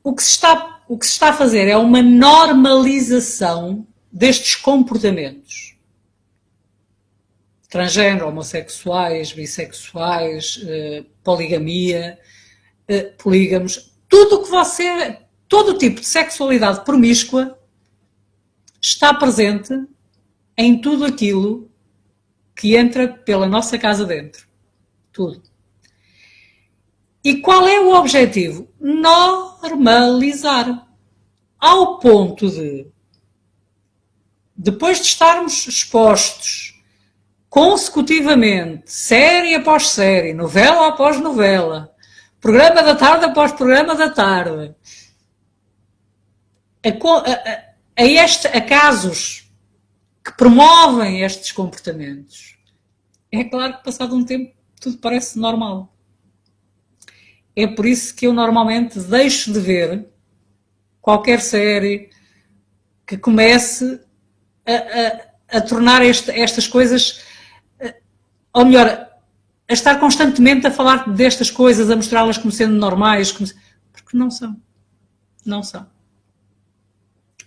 o que se está a fazer é uma normalização destes comportamentos. Transgênero, homossexuais, bissexuais, poligamia, polígamos, todo tipo de sexualidade promíscua está presente em tudo aquilo que entra pela nossa casa dentro. Tudo. E qual é o objetivo? Normalizar. Ao ponto de, depois de estarmos expostos consecutivamente, série após série, novela após novela, programa da tarde após programa da tarde, a casos que promovem estes comportamentos, é claro que passado um tempo tudo parece normal. É por isso que eu normalmente deixo de ver qualquer série que comece a tornar estas coisas, ou melhor, a estar constantemente a falar destas coisas, a mostrá-las como sendo normais, porque não são. Não são.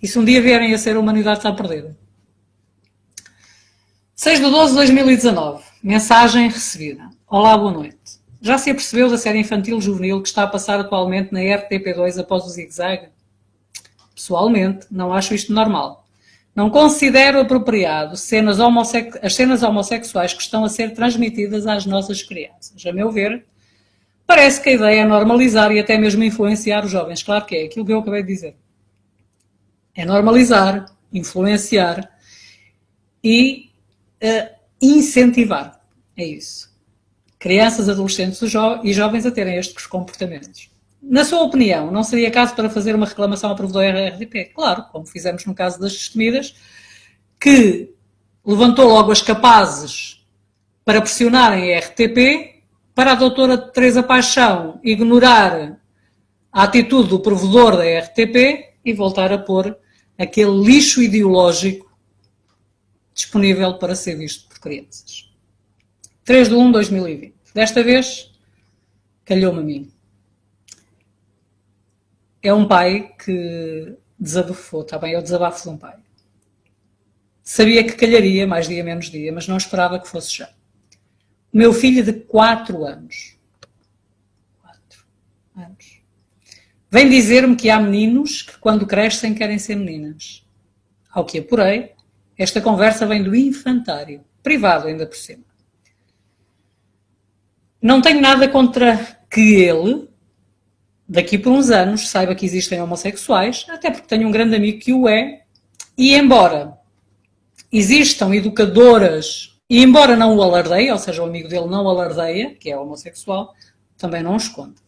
E se um dia vierem a ser, a humanidade está perdida. 6/12/2019. Mensagem recebida. Olá, boa noite. Já se apercebeu da série infantil juvenil que está a passar atualmente na RTP2 após o Zig-Zag? Pessoalmente, não acho isto normal. Não considero apropriado as cenas homossexuais que estão a ser transmitidas às nossas crianças. A meu ver, parece que a ideia é normalizar e até mesmo influenciar os jovens. Claro que é aquilo que eu acabei de dizer. É normalizar, influenciar e incentivar. É isso. Crianças, adolescentes e jovens a terem estes comportamentos. Na sua opinião, não seria caso para fazer uma reclamação ao provedor RTP? Claro, como fizemos no caso das destemidas, que levantou logo as capazes para pressionarem a RTP, para a doutora Teresa Paixão ignorar a atitude do provedor da RTP e voltar a pôr aquele lixo ideológico disponível para ser visto por crianças. 3/1/2020. Desta vez, calhou-me a mim. É um pai que desabafou, está bem? É o desabafo de um pai. Sabia que calharia, mais dia menos dia, mas não esperava que fosse já. O meu filho de 4 anos. 4 anos. Vem dizer-me que há meninos que quando crescem querem ser meninas. Ao que apurei, esta conversa vem do infantário, privado ainda por cima. Não tenho nada contra que ele, daqui por uns anos, saiba que existem homossexuais, até porque tenho um grande amigo que o é, e embora existam educadoras, e embora não o alardeie, ou seja, o amigo dele não o alardeia, que é homossexual, também não o esconde.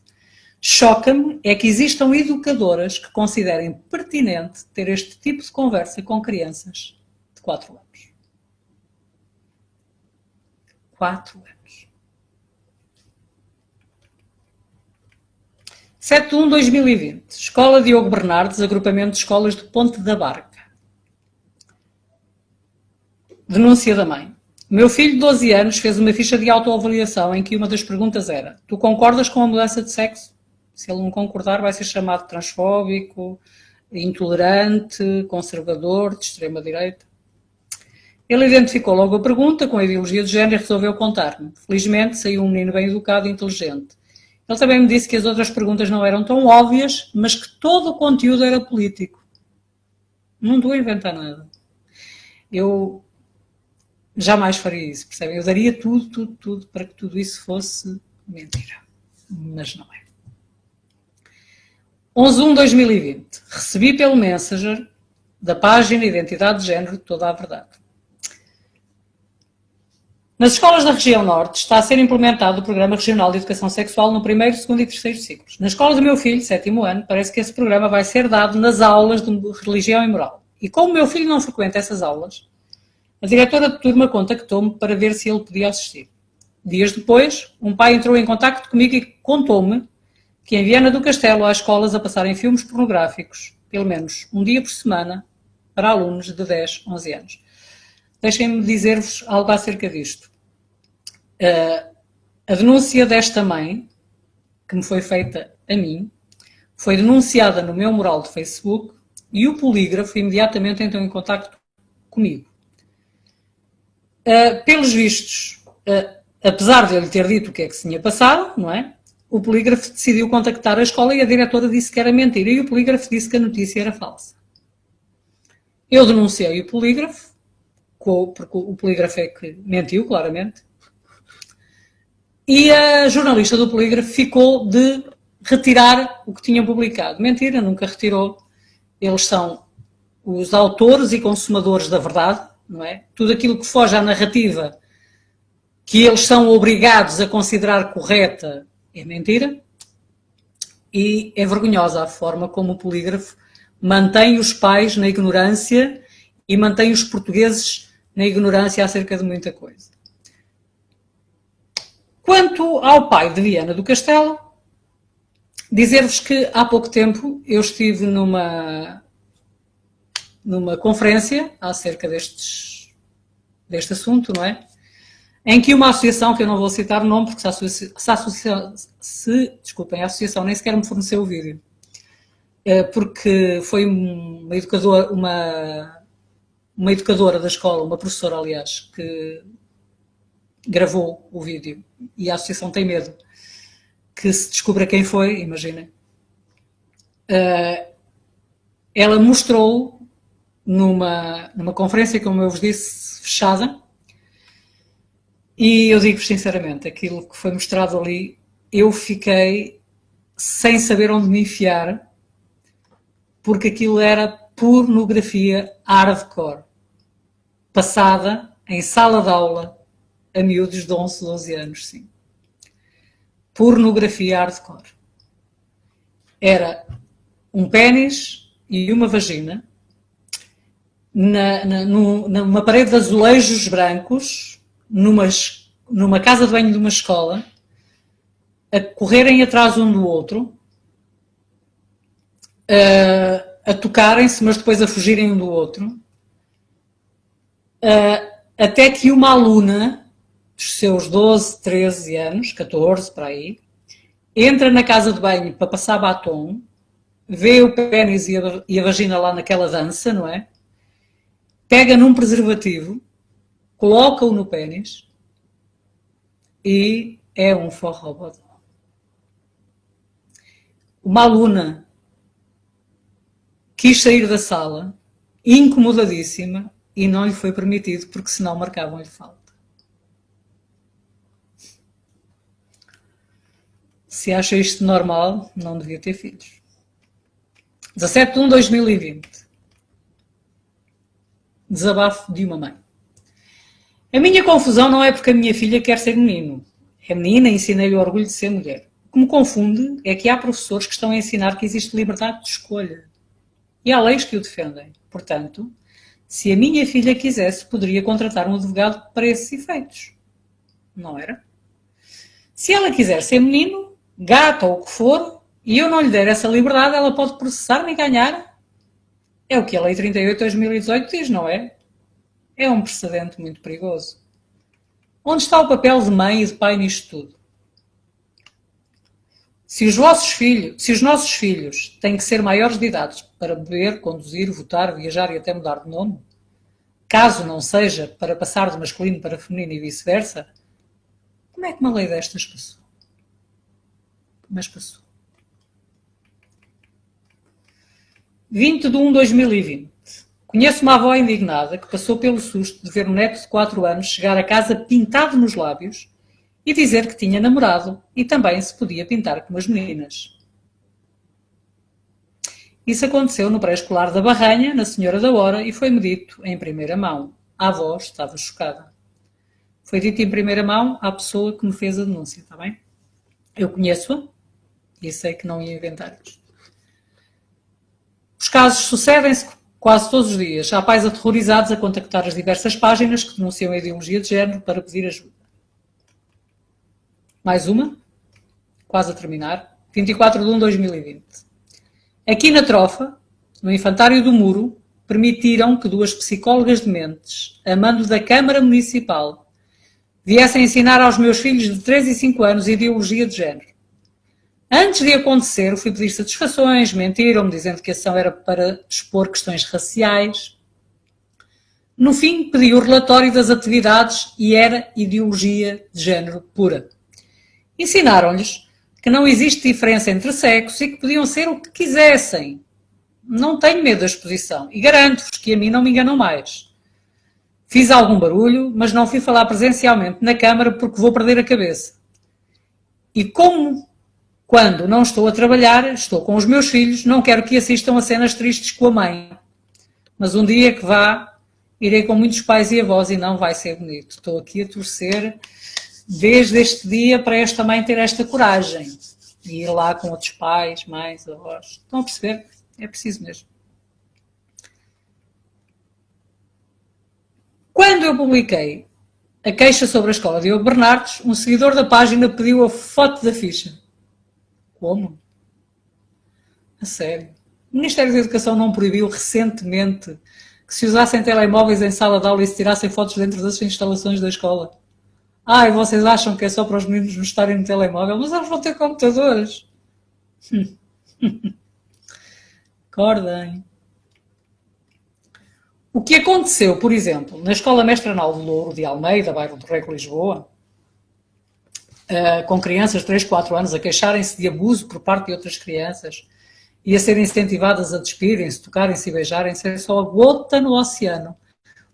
Choca-me é que existam educadoras que considerem pertinente ter este tipo de conversa com crianças de 4 anos. 4 anos. 7/1/2020. Escola Diogo Bernardes, agrupamento de escolas de Ponte da Barca. Denúncia da mãe. O meu filho de 12 anos fez uma ficha de autoavaliação em que uma das perguntas era: tu concordas com a mudança de sexo? Se ele não concordar, vai ser chamado transfóbico, intolerante, conservador, de extrema-direita. Ele identificou logo a pergunta com a ideologia de género e resolveu contar-me. Felizmente, saiu um menino bem educado e inteligente. Ele também me disse que as outras perguntas não eram tão óbvias, mas que todo o conteúdo era político. Não estou a inventar nada. Eu jamais faria isso, percebem? Eu daria tudo para que tudo isso fosse mentira. Mas não é. 11/1/2020. Recebi pelo Messenger da página Identidade de Género toda a verdade. Nas escolas da região norte está a ser implementado o Programa Regional de Educação Sexual no primeiro, segundo e terceiro ciclos. Na escola do meu filho, 7º ano, parece que esse programa vai ser dado nas aulas de religião e moral. E como o meu filho não frequenta essas aulas, a diretora de turma contactou-me para ver se ele podia assistir. Dias depois, um pai entrou em contacto comigo e contou-me que em Viana do Castelo há escolas a passarem filmes pornográficos, pelo menos um dia por semana, para alunos de 10, 11 anos. Deixem-me dizer-vos algo acerca disto. A denúncia desta mãe, que me foi feita a mim, foi denunciada no meu mural de Facebook e o polígrafo imediatamente entrou em contacto comigo. Pelos vistos, apesar de eu lhe ter dito o que é que se tinha passado, não é? O polígrafo decidiu contactar a escola e a diretora disse que era mentira e o polígrafo disse que a notícia era falsa. Eu denunciei o polígrafo, porque o polígrafo é que mentiu, claramente, e a jornalista do polígrafo ficou de retirar o que tinham publicado. Mentira, nunca retirou. Eles são os autores e consumadores da verdade, não é? Tudo aquilo que foge à narrativa que eles são obrigados a considerar correta é mentira. E é vergonhosa a forma como o polígrafo mantém os pais na ignorância e mantém os portugueses na ignorância acerca de muita coisa. Quanto ao pai de Viana do Castelo, dizer-vos que há pouco tempo eu estive numa conferência acerca deste assunto, não é? Em que uma associação, que eu não vou citar o nome, porque desculpem, a associação nem sequer me forneceu o vídeo, porque foi uma educadora da escola, uma professora, aliás, que gravou o vídeo, e a associação tem medo que se descubra quem foi, imaginem. Ela mostrou numa conferência, como eu vos disse, fechada, e eu digo-vos sinceramente, aquilo que foi mostrado ali, eu fiquei sem saber onde me enfiar, porque aquilo era pornografia hardcore, passada em sala de aula a miúdos de 11, 12 anos, sim. Pornografia hardcore. Era um pénis e uma vagina numa parede de azulejos brancos, numa casa de banho de uma escola, a correrem atrás um do outro, a tocarem-se, mas depois a fugirem um do outro, até que uma aluna dos seus 12, 13 anos, 14 para aí, entra na casa de banho para passar batom, vê o pênis e a vagina lá naquela dança, não é? Pega num preservativo, coloca-o no pênis e é um forrobodó. Uma aluna quis sair da sala, incomodadíssima, e não lhe foi permitido, porque senão marcavam-lhe falta. Se acha isto normal, não devia ter filhos. 17/1/2020. Desabafo de uma mãe. A minha confusão não é porque a minha filha quer ser menino. É menina e ensinei-lhe o orgulho de ser mulher. O que me confunde é que há professores que estão a ensinar que existe liberdade de escolha. E há leis que o defendem. Portanto, se a minha filha quisesse, poderia contratar um advogado para esses efeitos. Não era? Se ela quiser ser menino, gata ou o que for, e eu não lhe der essa liberdade, ela pode processar-me e ganhar. É o que a Lei 38/2018 diz, não é? É um precedente muito perigoso. Onde está o papel de mãe e de pai nisto tudo? Se os nossos filhos têm que ser maiores de idade para beber, conduzir, votar, viajar e até mudar de nome, caso não seja para passar de masculino para feminino e vice-versa, como é que uma lei destas passou? Mas passou. 20/1/2020. Conheço uma avó indignada que passou pelo susto de ver um neto de 4 anos chegar a casa pintado nos lábios e dizer que tinha namorado e também se podia pintar como as meninas. Isso aconteceu no pré-escolar da Barranha, na Senhora da Hora, e foi-me dito em primeira mão. A avó estava chocada. Foi dito em primeira mão à pessoa que me fez a denúncia, está bem? Eu conheço-a e sei que não ia inventar isto. Os casos sucedem-se quase todos os dias. Há pais aterrorizados a contactar as diversas páginas que denunciam a ideologia de género para pedir ajuda. Mais uma, quase a terminar, 24/1/2020. Aqui na Trofa, no infantário do Muro, permitiram que 2 psicólogas dementes, a mando da Câmara Municipal, viessem ensinar aos meus filhos de 3 e 5 anos ideologia de género. Antes de acontecer, fui pedir satisfações, mentiram-me dizendo que a ação era para expor questões raciais. No fim, pedi o relatório das atividades e era ideologia de género pura. Ensinaram-lhes que não existe diferença entre sexos e que podiam ser o que quisessem. Não tenho medo da exposição e garanto-vos que a mim não me enganam mais. Fiz algum barulho, mas não fui falar presencialmente na Câmara porque vou perder a cabeça. E como, quando não estou a trabalhar, estou com os meus filhos, não quero que assistam a cenas tristes com a mãe. Mas um dia que vá, irei com muitos pais e avós e não vai ser bonito. Estou aqui a torcer desde este dia para esta mãe ter esta coragem. E ir lá com outros pais, mães, avós. Estão a perceber? É preciso mesmo. Quando eu publiquei a queixa sobre a escola Diogo Bernardes, um seguidor da página pediu a foto da ficha. Como? A sério. O Ministério da Educação não proibiu recentemente que se usassem telemóveis em sala de aula e se tirassem fotos dentro das instalações da escola? E vocês acham que é só para os meninos não estarem no telemóvel? Mas eles vão ter computadores. Acordem. O que aconteceu, por exemplo, na Escola Mestre Arnaldo Louro de Almeida, bairro do Rego, Lisboa, com crianças de 3, 4 anos a queixarem-se de abuso por parte de outras crianças e a serem incentivadas a despirem-se, tocarem-se e beijarem-se, é só a gota no oceano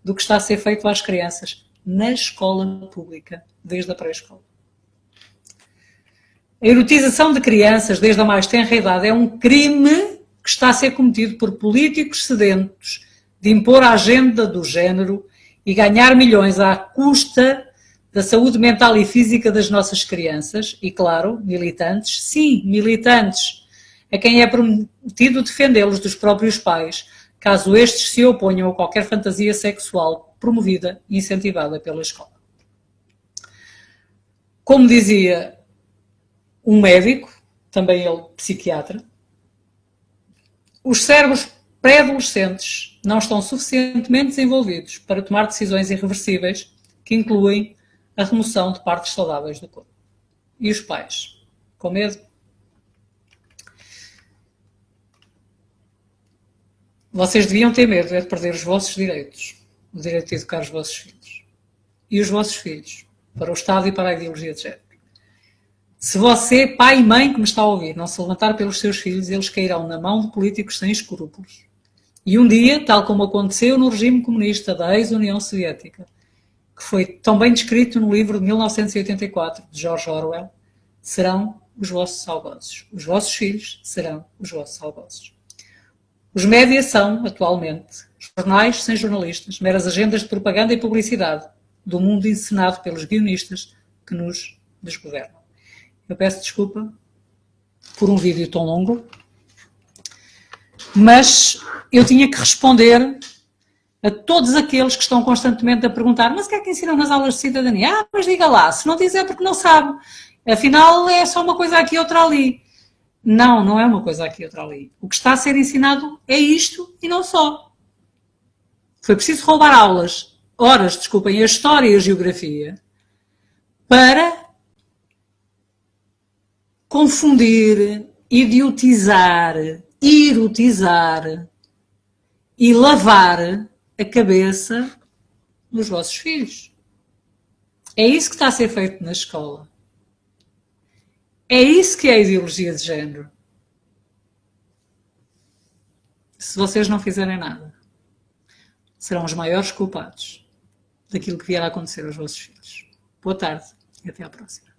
do que está a ser feito às crianças na escola pública, desde a pré-escola. A erotização de crianças desde a mais tenra idade é um crime que está a ser cometido por políticos sedentos de impor a agenda do género e ganhar milhões à custa da saúde mental e física das nossas crianças e, claro, militantes, sim, militantes, a quem é prometido defendê-los dos próprios pais, caso estes se oponham a qualquer fantasia sexual promovida e incentivada pela escola. Como dizia um médico, também ele psiquiatra, os cérebros pré-adolescentes não estão suficientemente desenvolvidos para tomar decisões irreversíveis que incluem a remoção de partes saudáveis do corpo. E os pais? Com medo? Vocês deviam ter medo de perder os vossos direitos, o direito de educar os vossos filhos. E os vossos filhos, para o Estado e para a ideologia de género. Se você, pai e mãe que me está a ouvir, não se levantar pelos seus filhos, eles cairão na mão de políticos sem escrúpulos. E um dia, tal como aconteceu no regime comunista da ex-União Soviética, que foi tão bem descrito no livro de 1984, de George Orwell, serão os vossos algozes. Os vossos filhos serão os vossos algozes. Os médias são, atualmente, jornais sem jornalistas, meras agendas de propaganda e publicidade do mundo encenado pelos guionistas que nos desgovernam. Eu peço desculpa por um vídeo tão longo, mas eu tinha que responder a todos aqueles que estão constantemente a perguntar: mas o que é que ensinam nas aulas de cidadania? Mas diga lá, se não diz é porque não sabe. Afinal, é só uma coisa aqui e outra ali. Não, não é uma coisa aqui e outra ali. O que está a ser ensinado é isto e não só. Foi preciso roubar horas, a história e a geografia, para confundir, idiotizar, erotizar e lavar a cabeça dos vossos filhos. É isso que está a ser feito na escola. É isso que é a ideologia de género. Se vocês não fizerem nada, serão os maiores culpados daquilo que vier a acontecer aos vossos filhos. Boa tarde e até à próxima.